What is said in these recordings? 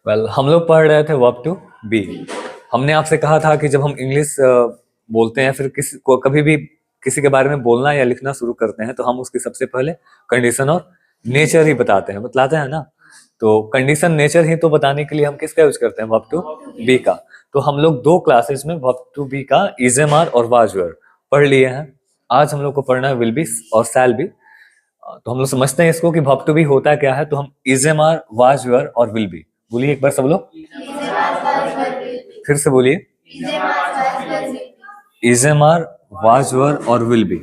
हम लोग पढ़ रहे थे वर्ब टू बी। हमने आपसे कहा था कि जब हम इंग्लिश बोलते हैं, फिर किसी को कभी भी किसी के बारे में बोलना या लिखना शुरू करते हैं, तो हम उसकी सबसे पहले कंडीशन और नेचर ही बतलाते हैं ना। तो कंडीशन नेचर ही तो बताने के लिए हम किसका यूज करते हैं, वर्ब टू बी का। तो हम लोग दो क्लासेस में वर्ब टू बी का इजेमार और वाज वेयर पढ़ लिए हैं। आज हम लोग को पढ़ना है विल बी और शैल बी। तो हम लोग समझते हैं इसको कि वर्ब टू बी होता क्या है। तो हम इजेमार, वाज वेयर और विल बी बोलिए एक बार सब लोग, फिर से बोलिए। इजेमार, वाज वेयर और विल बी,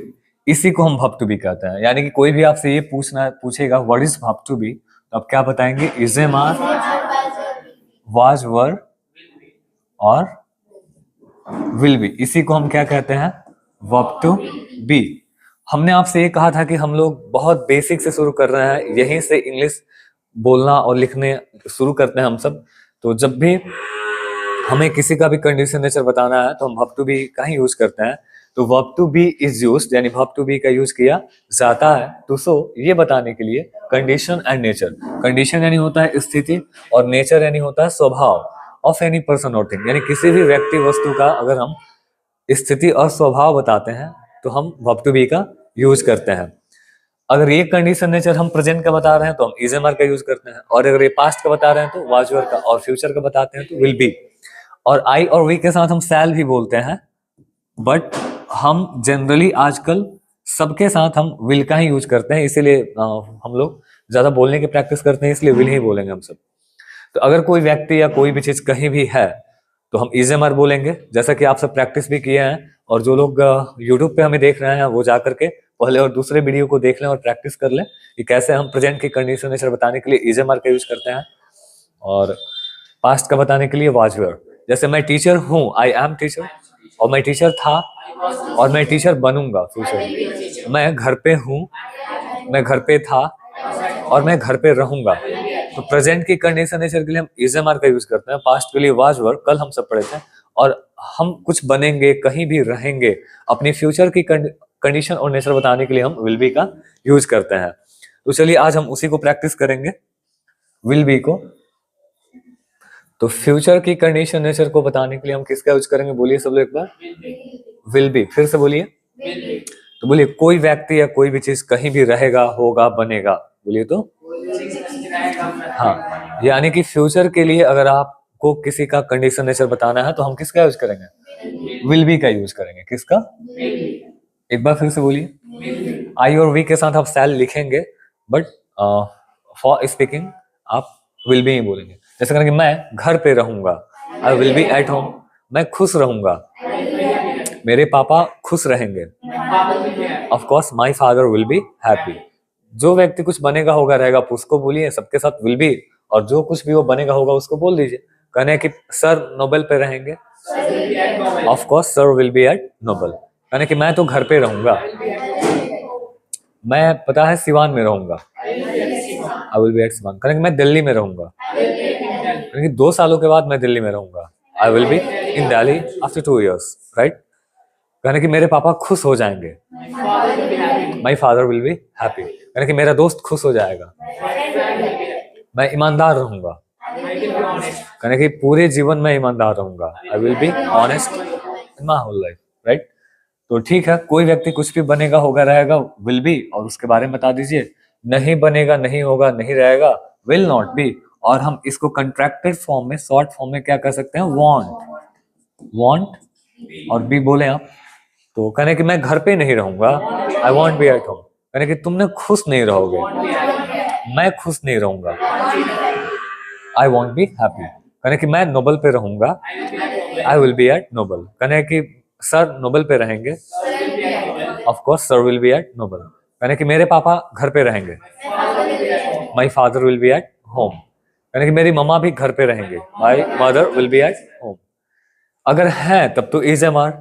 इसी को हम वर्ब टू बी कहते हैं। यानी कि कोई भी आपसे ये पूछेगा what is verb to be, तो आप क्या बताएंगे, इजेमार, वाज वेयर और विल बी, इसी को हम क्या कहते हैं, वर्ब टू बी। हमने आपसे ये कहा था कि हम लोग बहुत बेसिक से शुरू कर रहे हैं, यहीं से इंग्लिश बोलना और लिखने शुरू करते हैं हम सब। तो जब भी हमें किसी का भी कंडीशन नेचर बताना है तो हम वर्ब टू बी का ही यूज करते हैं। तो verb to be is used, यानी वर्ब टू बी का यूज किया जाता है टू शो, ये बताने के लिए कंडीशन एंड नेचर। कंडीशन यानी होता है स्थिति और नेचर यानी होता है स्वभाव ऑफ एनी पर्सन और थिंग। यानी किसी भी व्यक्ति वस्तु का अगर हम स्थिति और स्वभाव बताते हैं तो हम वर्ब टू बी का यूज करते हैं। अगर ये कंडीशन नेचर हम प्रेजेंट का बता रहे हैं तो हम इजेमर का यूज करते हैं, और अगर ये पास्ट का बता रहे हैं तो वाज वेयर का, और फ्यूचर का बताते हैं तो विल बी। और आई और वी के साथ हम शैल भी बोलते हैं, बट हम जनरली आजकल सबके साथ हम विल का ही यूज करते हैं। इसीलिए हम लोग ज्यादा बोलने की प्रैक्टिस करते हैं, इसलिए विल ही बोलेंगे हम सब। तो अगर कोई व्यक्ति या कोई भी चीज कहीं भी है तो हम इजेमर बोलेंगे, जैसा कि आप सब प्रैक्टिस भी किए हैं। और जो लोग यूट्यूब पे हमें देख रहे हैं वो जा करके पहले और दूसरे वीडियो को देख लें और प्रैक्टिस कर लें कि कैसे हम प्रेजेंट की कंडीशन नेचर बताने के लिए इजेमर का यूज करते हैं, और पास्ट का बताने के लिए वाज वेयर। जैसे मैं टीचर हूँ, आई एम टीचर, और मैं टीचर था, और मैं टीचर बनूंगा फ्यूचर में। मैं घर पे हूँ, मैं घर पे था, और मैं घर पे रहूंगा। तो प्रेजेंट की कंडीशन नेचर के लिए हम इजेमर का यूज करते हैं, पास्ट के लिए वाज वेयर, कल हम सब पढ़े थे। और हम कुछ बनेंगे, कहीं भी रहेंगे, अपनी फ्यूचर की कंडीशन और नेचर बताने के लिए हम विल बी का यूज करते हैं। तो चलिए आज हम उसी को प्रैक्टिस करेंगे, विल बी को। तो फ्यूचर की कंडीशन नेचर को बताने के लिए हम किसका यूज करेंगे, बोलिए सब लोग एक बार, विल बी। फिर से बोलिए, तो बोलिए कोई व्यक्ति या कोई भी चीज कहीं भी रहेगा, होगा, बनेगा, बोलिए तो। हाँ, यानी कि फ्यूचर के लिए अगर आपको किसी का कंडीशन नेचर बताना है तो हम किसका यूज करेंगे, विल बी का यूज करेंगे। किसका, एक बार फिर से बोलिए। आई और वी के साथ आप शैल लिखेंगे, बट फॉर स्पीकिंग आप विल बी ही बोलेंगे। जैसे करेंगे मैं घर पे रहूंगा, I will be at home. मैं खुश रहूंगा, मेरे पापा खुश रहेंगे। Of course my father will be happy. जो व्यक्ति कुछ बनेगा, होगा, रहेगा, उसको बोलिए, सबके साथ विल बी, और जो कुछ भी वो बनेगा होगा उसको बोल दीजिए। कहने कि सर नोबेल पे रहेंगे, of course sir will be at Nobel. कहने कि मैं तो घर पे रहूंगा, मैं पता है सिवान में रहूंगा, I will be at Siwan. कहने कि मैं दिल्ली में रहूंगा, कहने कि 2 सालों के बाद मैं दिल्ली में रहूंगा, I will be in Delhi after 2 years, right. कहने कि मेरे पापा खुश हो जाएंगे, माई फादर विल बी हैप्पी। कहने कि मेरा दोस्त खुश हो जाएगा, मैं ईमानदार रहूंगा, कहने कि पूरे जीवन में ईमानदार रहूंगा, I will be honest in my whole life, right. तो ठीक है, कोई व्यक्ति कुछ भी बनेगा, होगा, रहेगा, विल बी, और उसके बारे में बता दीजिए। नहीं बनेगा, नहीं होगा, नहीं रहेगा, विल नॉट बी। और हम इसको कंट्रैक्टेड फॉर्म में, शॉर्ट फॉर्म में क्या कर सकते हैं, वांट और बी बोले आप। तो कहने कि मैं घर पे नहीं रहूंगा, I won't be at home. कहने कि तुमने खुश नहीं रहोगे, मैं खुश नहीं रहूंगा, आई वॉन्ट बी हैप्पी। कहने कि मैं नोबल पे रहूंगा, I will be at Nobel. कहने कि सर नोबल पे रहेंगे, of course sir will be at Nobel. कहने कि मेरे पापा घर पे रहेंगे, my father will be at home. कहने कि मेरी मम्मा भी घर पे रहेंगे, my mother will be at home. अगर है तब तो इज एम आर,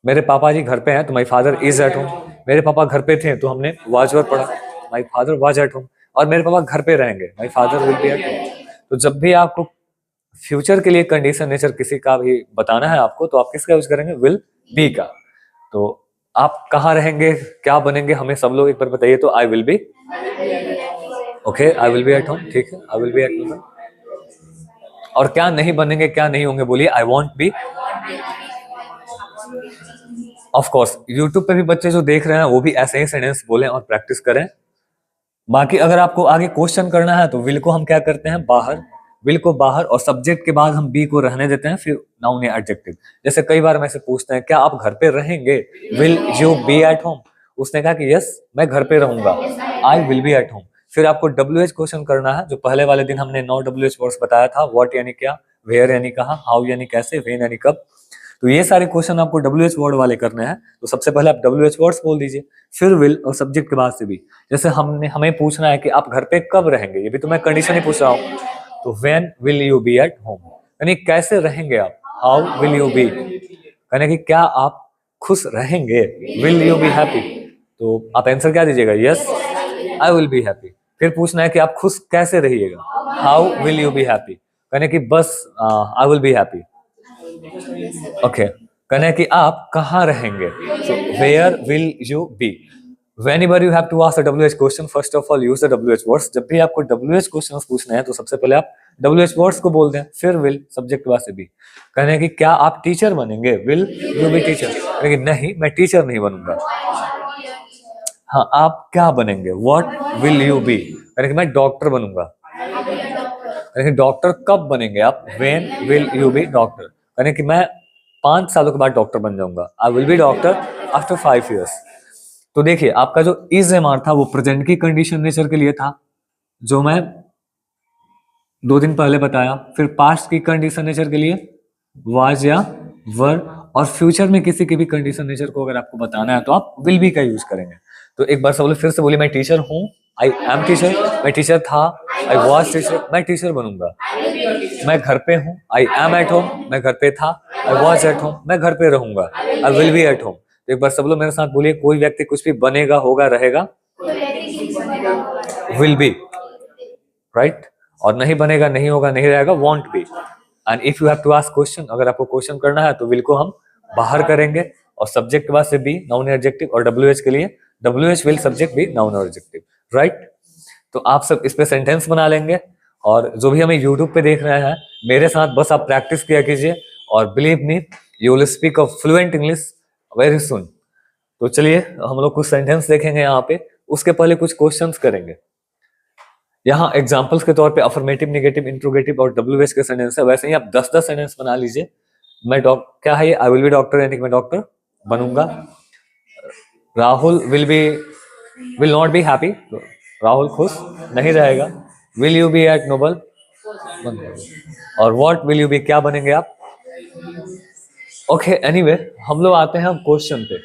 मेरे पापा जी घर पे हैं तो my father is at home. मेरे पापा घर पे थे तो हमने वाज वर पढ़ा, my father was at home. और मेरे पापा घर पे रहेंगे, my father will be at home. तो जब भी आपको फ्यूचर के लिए कंडीशन नेचर किसी का भी बताना है आपको, तो आप किसका यूज करेंगे, विल बी का। तो आप कहाँ रहेंगे, क्या बनेंगे, हमें सब लोग एक बार बताइए तो। I will be, okay, I will be at home, ठीक है, I will be at home. और क्या नहीं बनेंगे, क्या नहीं होंगे, बोलिए I won't be. Of course YouTube पे भी बच्चे जो देख रहे हैं वो भी ऐसे ही सेंटेंस बोलें और प्रैक्टिस करें। बाकी अगर आपको आगे क्वेश्चन करना है तो विल को हम क्या करते हैं, बाहर, विल को बाहर, और सब्जेक्ट के बाद हम बी को रहने देते हैं, फिर नाउन या एडजेक्टिव। जैसे कई बार मैं से पूछते हैं क्या आप घर पे रहेंगे, will you be at home, उसने कहा कि यस मैं घर पे रहूंगा, I will be at home. फिर आपको WH क्वेश्चन करना है, जो पहले वाले दिन हमने 9 WH वर्ड्स बताया था, व्हाट यानी क्या, वेयर यानी कहाँ, हाउ यानी कैसे, व्हेन यानी कब। तो ये सारे क्वेश्चन आपको WH वर्ड वाले करने हैं। तो सबसे पहले आप WH वर्ड्स बोल दीजिए, फिर विल और सब्जेक्ट के बाद से भी। जैसे हमें पूछना है कि आप घर पे कब रहेंगे, ये भी तो मैं कंडीशन ही पूछ रहा हूँ। तो when will you be at home, यानी कैसे रहेंगे आप, हाउ विल यू बी, यानी कि क्या आप खुश रहेंगे, विल यू बी हैप्पी। तो आप आंसर क्या दीजिएगा, yes I will be happy. फिर पूछना है कि आप खुश कैसे रहिएगा, how will you be happy, यानी कि बस आई विल बी हैप्पी। ओके, कहना है कि आप कहाँ रहेंगे, so where will you be। Whenever you have to ask a WH question, first of all use the WH words। जब भी आपको WH क्वेश्चन पूछने हैं तो सबसे पहले आप WH words को बोल दें, फिर will सब्जेक्ट वाले से भी। कहना है कि क्या आप टीचर बनेंगे, will you be teacher, लेकिन नहीं मैं टीचर नहीं बनूंगा। हाँ, आप क्या बनेंगे, what will you be, यानी कि मैं डॉक्टर बनूंगा। यानी कि डॉक्टर कब बनेंगे आप, when will you be doctor, यानी कि मैं 5 सालों के बाद डॉक्टर बन जाऊंगा, आई will B doctor after 5 years। तो देखिए आपका जो इज एम आर था वो प्रेजेंट की कंडीशन नेचर के लिए था, जो मैं 2 दिन पहले बताया। फिर पास्ट की कंडीशन नेचर के लिए वाज या वर, और फ्यूचर में किसी की भी कंडीशन नेचर को अगर आपको बताना है तो आप विल बी का यूज करेंगे। तो एक बार सब फिर से बोलिए, मैं टीचर हूँ, आई एम टीचर, मैं टीचर था, आई वॉज टीचर, मैं टीचर बनूंगा। मैं घर पे हूँ, आई एम एट होम, मैं घर पे था, आई वॉज एट होम, मैं घर पे रहूंगा, I will be at home. तो एक बार सब लोग मेरे साथ बोलिए, कोई व्यक्ति कुछ भी बनेगा, होगा, रहेगा, विल बी, राइट, और नहीं बनेगा, नहीं होगा, नहीं रहेगा, won't be. And if you have to ask question, अगर आपको क्वेश्चन करना है तो विल को हम बाहर करेंगे, और सब्जेक्ट के बाद से बी, नाउन एडजेक्टिव, और WH के लिए WH will, subject be, noun और एडजेक्टिव, राइट। तो आप सब इस पे सेंटेंस बना लेंगे, और जो भी हमें यूट्यूब पे देख रहे हैं मेरे साथ बस आप प्रैक्टिस किया कीजिए, और believe me you will speak a fluent English very soon. तो चलिए हम लोग कुछ सेंटेंस देखेंगे यहाँ पे, उसके पहले कुछ क्वेश्चंस करेंगे। यहाँ एग्जांपल्स के तौर पे अफर्मेटिव, नेगेटिव, इंट्रोगेटिव और WH के सेंटेंस है, वैसे ही आप 10-10 सेंटेंस बना लीजिए। मैं क्या है ये, आई विल बी डॉक्टर, यानी कि मैं डॉक्टर बनूंगा। Rahul will not be happy, तो राहुल खुश नहीं रहेगा। Will you be at Nobel, और व्हाट विल यू बी, क्या बनेंगे आप। ओके, एनीवे हम लोग आते हैं क्वेश्चन पे।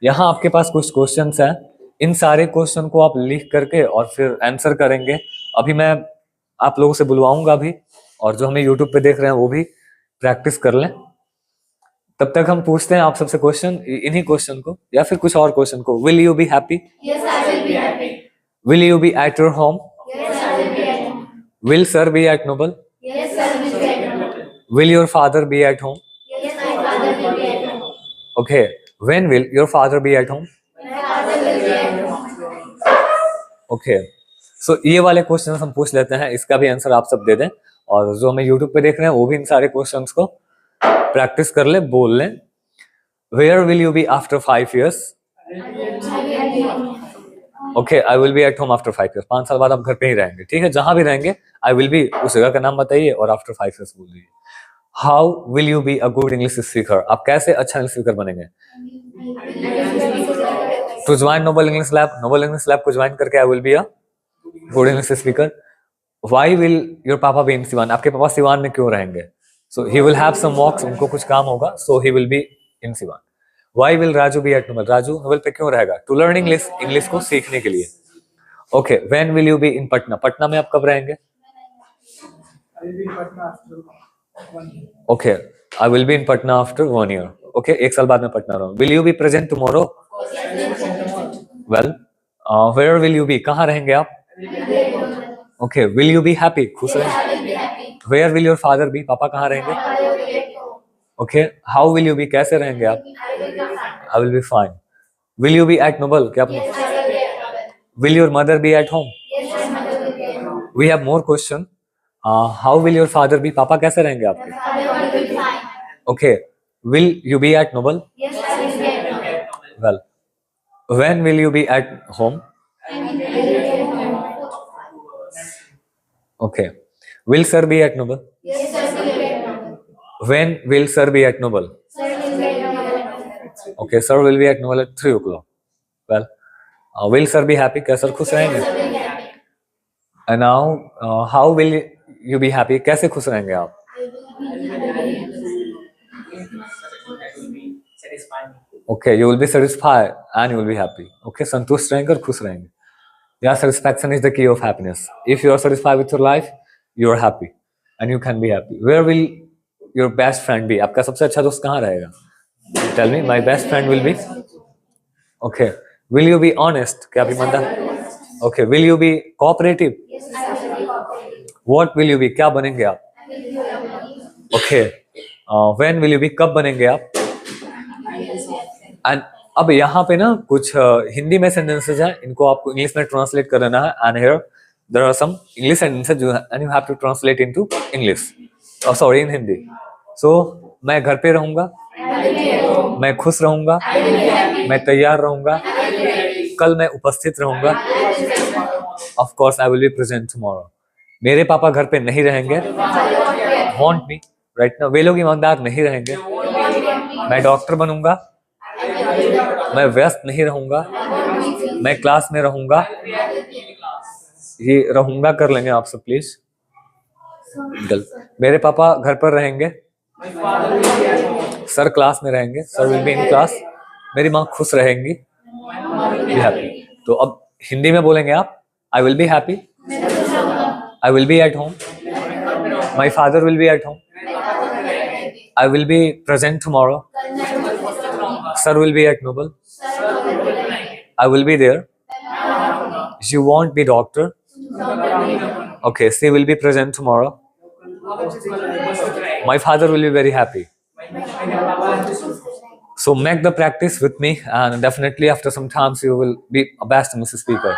यहाँ आपके पास कुछ क्वेश्चंस हैं, इन सारे क्वेश्चन को आप लिख करके और फिर आंसर करेंगे। अभी मैं आप लोगों से बुलवाऊंगा भी, और जो हमें यूट्यूब पे देख रहे हैं वो भी प्रैक्टिस कर लें। तब तक हम पूछते हैं आप सबसे क्वेश्चन, इन्हीं क्वेश्चन को या फिर कुछ और क्वेश्चन को। Will you be happy, will you be at your home, will sir be at Noble, will your father be at home, okay, when will your father be at home, okay. So ये वाले question हम पूछ लेते हैं, इसका भी answer आप सब दे दें, और जो हमें यूट्यूब पे देख रहे हैं वो भी इन सारे क्वेश्चंस को प्रैक्टिस कर ले, बोल लें। Where will you be after 5 years, okay, I will be at home after 5 years, 5 साल बाद हम घर पे ही रहेंगे, ठीक है, जहां भी रहेंगे आई विल बी, उस जगह का नाम बताइए और आफ्टर 5 years बोल दीजिए। How will you be a good English speaker, आप कैसे अच्छा इंग्लिश स्पीकर बनेंगे। To join Nobel English lab, Nobel English lab को ज्वाइन करके I will be a good English speaker. Why will your papa be in Siwan, आपके पापा सिवान में क्यों रहेंगे। सो ही विल हैव सम वॉक्स, उनको कुछ काम होगा, so he will be in Siwan. Why will Raju be at Noble, Raju Noble पे क्यों रहेगा, टू लर्न इंग्लिश, इंग्लिश को सीखने के लिए। Okay, when will you be in Patna, Patna में आप कब रहेंगे। Okay, I will be in Patna after 1 year, okay, 1 साल बाद में पटना रहूंगा। Will you be present tomorrow, well, where will you be, कहाँ रहेंगे आप। Okay, will you be happy, खुश रहेंगे। Where will your father be, पापा कहाँ रहेंगे। Okay, how will you be, कैसे रहेंगे आप। I will B fine. Will you be at noble, क्या will your mother be at home. We have more question, How will your father be? पापा कैसे रहेंगे आपके? Okay. Will you be at Noble? Well, when will you be at home? Okay. Will sir be at Noble? When will sir be at Noble? Okay, sir will be at Noble at 3 o'clock. Well, will sir be happy? क्या sir खुश रहेंगे? And now, how will you be happy? कैसे खुश रहेंगे आप? Okay, you will be satisfied and you will be happy. Okay, संतुष्ट रहेंगे और खुश रहेंगे. Yeah, satisfaction is the key of happiness. If you are satisfied with your life, you are happy and you can be happy. Where will your best friend be? आपका सबसे अच्छा दोस्त कहाँ रहेगा? Tell me, my best friend will be. Okay, will you be honest? क्या आप ईमानदार? Okay, will you be cooperative? What will you be? क्या बनेंगे आप? Okay, when will you be? कब बनेंगे आप? And अब यहाँ पे ना कुछ हिंदी में सेंटेंसेस हैं, इनको आपको इंग्लिश में ट्रांसलेट करना है. And here there are some English sentences and you have to translate into English. Oh, sorry, in Hindi. So मैं घर पे रहूंगा, मैं खुश रहूंगा, मैं तैयार रहूंगा, कल मैं उपस्थित रहूंगा. Of course I will be present tomorrow. मेरे पापा घर पे नहीं रहेंगे. Won't be right now. वे लोग ईमानदार नहीं रहेंगे. मैं डॉक्टर बनूंगा, मैं व्यस्त नहीं रहूंगा, मैं क्लास में रहूंगा. ये रहूंगा कर लेंगे आप सब प्लीज. मेरे पापा घर पर रहेंगे, सर क्लास में रहेंगे, sir will be in class. मेरी माँ खुश रहेंगी, बी हैप्पी. तो अब हिंदी में बोलेंगे आप, I will be happy, I will be at home, my father will be at home, I will be present tomorrow, sir will be at Nobel, I will be there, you won't be doctor. Okay, she will be present tomorrow. My father will be very happy. So make the practice with me and definitely after some time you will be a best Mrs. Speaker.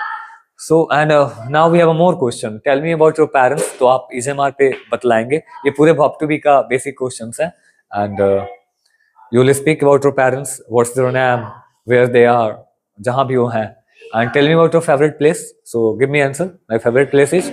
So and now we have a more question. Tell me about your parents. तो आप EZMR पे बतलाएंगे. ये पूरे verb to be का basic questions है. And you will speak about your parents. What's their name? Where they are? जहाँ भी वो हैं. And tell me about your favorite place. So give me answer. My favorite place is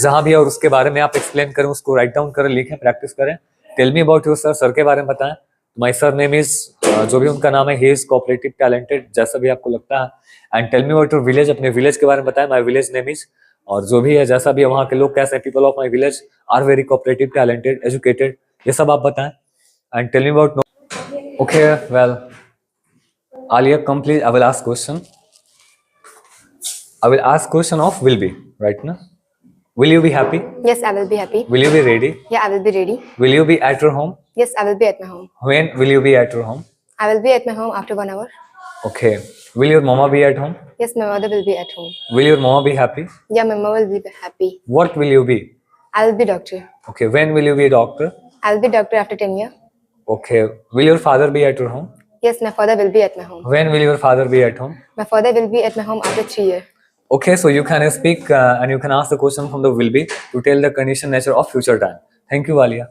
जहाँ भी और उसके बारे में आप एक्सप्लेन करें, उसको राइट डाउन करें, लिखें, प्रैक्टिस करें. Tell me about your sir. Sir के बारे में बताएं. माय सर नेम इज, जो भी उनका नाम है, ही इज कोऑपरेटिव टैलेंटेड, जैसा भी आपको लगता है. And tell me about your village. अपने विलेज के बारे में बताएं. माय विलेज नेम इज, और जो भी है, जैसा भी है, वहाँ के लोग कैसे, people of my village are very cooperative talented educated, ये सब आप बताएं. And tell me about. Okay, well Alia, come please. I will ask question. I will ask question of will be, right now. Will you be happy? Yes, I will be happy. Will you be ready? Yeah, I will be ready. Will you be at your home? Yes, I will be at my home. When will you be at your home? I will be at my home after 1 hour. Okay. Will your mama be at home? Yes, my mother will be at home. Will your mama be happy? Yeah, my mother will be happy. What will you be? I will be doctor. Okay. When will you be a doctor? I will be doctor after 10 years. Okay. Will your father be at your home? Yes, my father will be at my home. When will your father be at home? My father will be at my home after 3 years. Okay, so you can speak and you can ask the question from the will be to tell the condition nature of future time. Thank you, Alia.